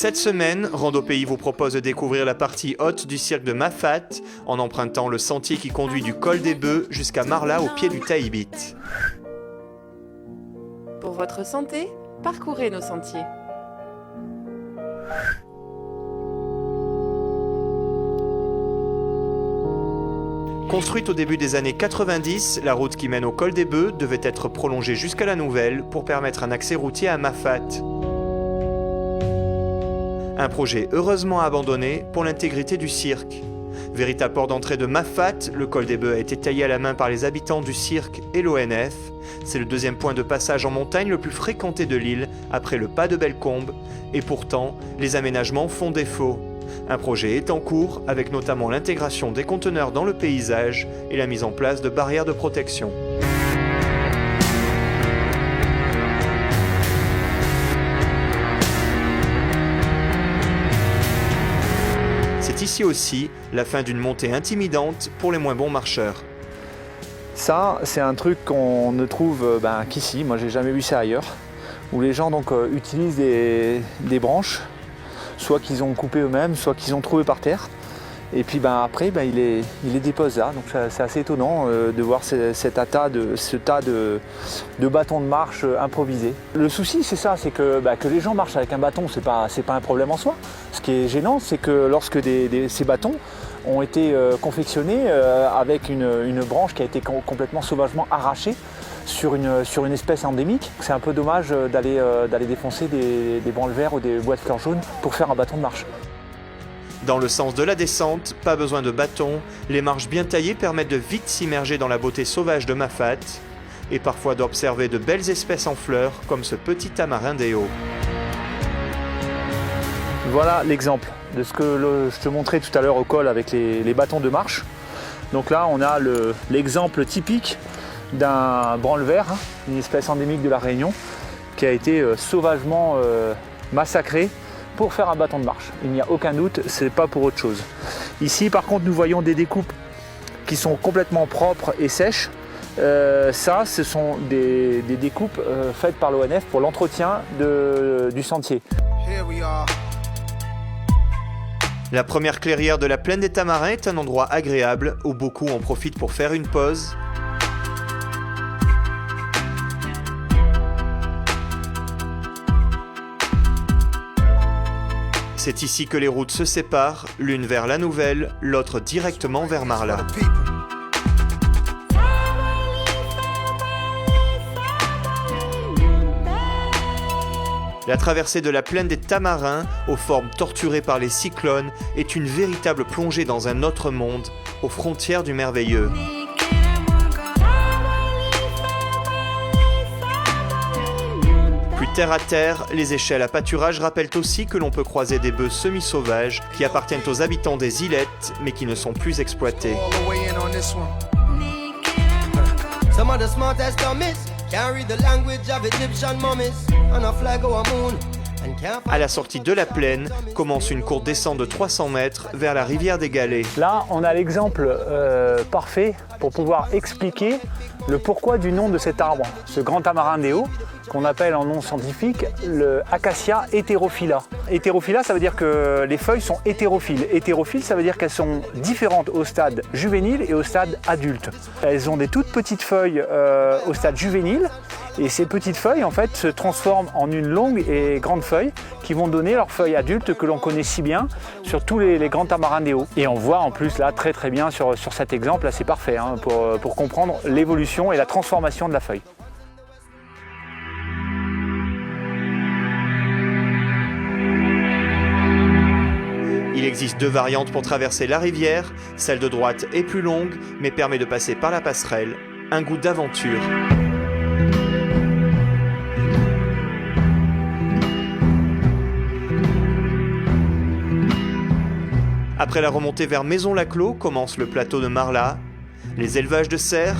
Cette semaine, Rando Pays vous propose de découvrir la partie haute du cirque de Mafate en empruntant le sentier qui conduit du col des Bœufs jusqu'à Marla au pied du Taïbit. Pour votre santé, parcourez nos sentiers. Construite au début des années 90, la route qui mène au col des Bœufs devait être prolongée jusqu'à la Nouvelle pour permettre un accès routier à Mafate. Un projet heureusement abandonné pour l'intégrité du cirque. Véritable port d'entrée de Mafate, le col des Bœufs a été taillé à la main par les habitants du cirque et l'ONF. C'est le deuxième point de passage en montagne le plus fréquenté de l'île, après le pas de Bellecombe, et pourtant, les aménagements font défaut. Un projet est en cours, avec notamment l'intégration des conteneurs dans le paysage et la mise en place de barrières de protection. C'est ici aussi la fin d'une montée intimidante pour les moins bons marcheurs. Ça, c'est un truc qu'on ne trouve qu'ici, moi j'ai jamais vu ça ailleurs, où les gens donc utilisent des branches, soit qu'ils ont coupé eux-mêmes, soit qu'ils ont trouvé par terre, et puis après il les dépose là, donc c'est assez étonnant de voir ce tas de bâtons de marche improvisés. Le souci c'est ça, c'est que les gens marchent avec un bâton, c'est pas un problème en soi. Ce qui est gênant, c'est que lorsque ces bâtons ont été confectionnés avec une branche qui a été complètement sauvagement arrachée sur une espèce endémique. C'est un peu dommage d'aller défoncer des branle-verts ou des bois de fleurs jaunes pour faire un bâton de marche. Dans le sens de la descente, pas besoin de bâton, les marches bien taillées permettent de vite s'immerger dans la beauté sauvage de Mafate et parfois d'observer de belles espèces en fleurs comme ce petit tamarin des Hauts. Voilà l'exemple de ce que je te montrais tout à l'heure au col avec les bâtons de marche. Donc là on a l'exemple typique d'un branle-vert, une espèce endémique de la Réunion, qui a été sauvagement massacré pour faire un bâton de marche. Il n'y a aucun doute, c'est pas pour autre chose. Ici par contre nous voyons des découpes qui sont complètement propres et sèches. Ça, ce sont des découpes faites par l'ONF pour l'entretien du sentier. La première clairière de la plaine des Tamarins est un endroit agréable où beaucoup en profitent pour faire une pause. C'est ici que les routes se séparent, l'une vers la Nouvelle, l'autre directement vers Marla. La traversée de la plaine des Tamarins, aux formes torturées par les cyclones, est une véritable plongée dans un autre monde, aux frontières du merveilleux. Plus terre à terre, les échelles à pâturage rappellent aussi que l'on peut croiser des bœufs semi-sauvages qui appartiennent aux habitants des îlettes, mais qui ne sont plus exploités. À la sortie de la plaine, commence une courte descente de 300 mètres vers la rivière des Galets. Là, on a l'exemple parfait pour pouvoir expliquer le pourquoi du nom de cet arbre, ce grand tamarin des Hauts, qu'on appelle en nom scientifique le Acacia heterophylla. Heterophylla, ça veut dire que les feuilles sont hétérophiles. Hétérophiles, ça veut dire qu'elles sont différentes au stade juvénile et au stade adulte. Elles ont des toutes petites feuilles au stade juvénile, et ces petites feuilles en fait se transforment en une longue et grande feuille qui vont donner leurs feuilles adultes que l'on connaît si bien sur tous les grands tamarins des Hauts. Et on voit en plus là très bien sur cet exemple, là c'est parfait pour comprendre l'évolution et la transformation de la feuille. Il existe deux variantes pour traverser la rivière, celle de droite est plus longue mais permet de passer par la passerelle, un goût d'aventure. Après la remontée vers Maison-Laclos commence le plateau de Marla, les élevages de cerfs,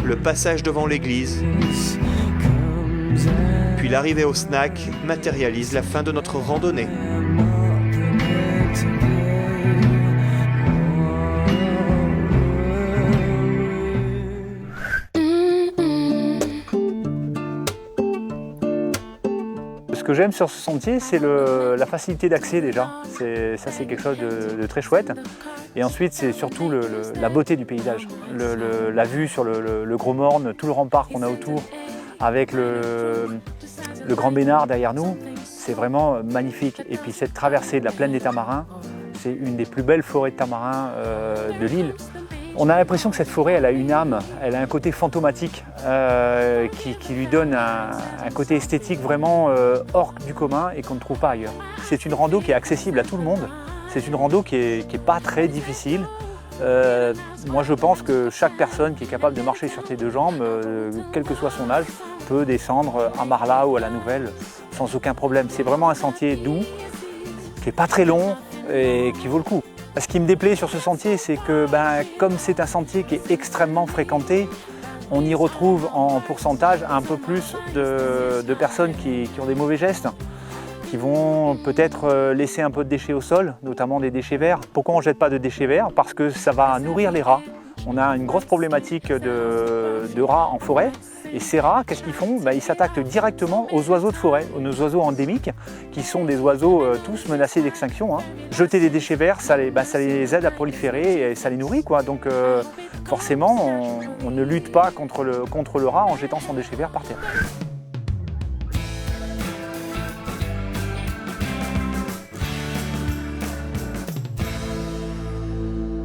le passage devant l'église, puis l'arrivée au snack matérialise la fin de notre randonnée. Ce que j'aime sur ce sentier, c'est la facilité d'accès déjà. Ça, c'est quelque chose de très chouette. Et ensuite, c'est surtout la beauté du paysage. La vue sur le Gros Morne, tout le rempart qu'on a autour, avec le Grand Bénard derrière nous, c'est vraiment magnifique. Et puis cette traversée de la plaine des Tamarins, c'est une des plus belles forêts de tamarins de l'île. On a l'impression que cette forêt, elle a une âme, elle a un côté fantomatique qui lui donne un côté esthétique vraiment hors du commun et qu'on ne trouve pas ailleurs. C'est une rando qui est accessible à tout le monde, c'est une rando qui est pas très difficile. Moi je pense que chaque personne qui est capable de marcher sur ses deux jambes, quel que soit son âge, peut descendre à Marla ou à la Nouvelle sans aucun problème. C'est vraiment un sentier doux, qui n'est pas très long et qui vaut le coup. Ce qui me déplaît sur ce sentier, c'est que comme c'est un sentier qui est extrêmement fréquenté, on y retrouve en pourcentage un peu plus de personnes qui ont des mauvais gestes, qui vont peut-être laisser un peu de déchets au sol, notamment des déchets verts. Pourquoi on ne jette pas de déchets verts? Parce que ça va nourrir les rats. On a une grosse problématique de rats en forêt. Et ces rats, qu'est-ce qu'ils font? Ils s'attaquent directement aux oiseaux de forêt, aux oiseaux endémiques, qui sont des oiseaux tous menacés d'extinction. Jeter des déchets verts, ça les aide à proliférer et ça les nourrit, quoi. Donc forcément, on ne lutte pas contre le rat en jetant son déchet vert par terre.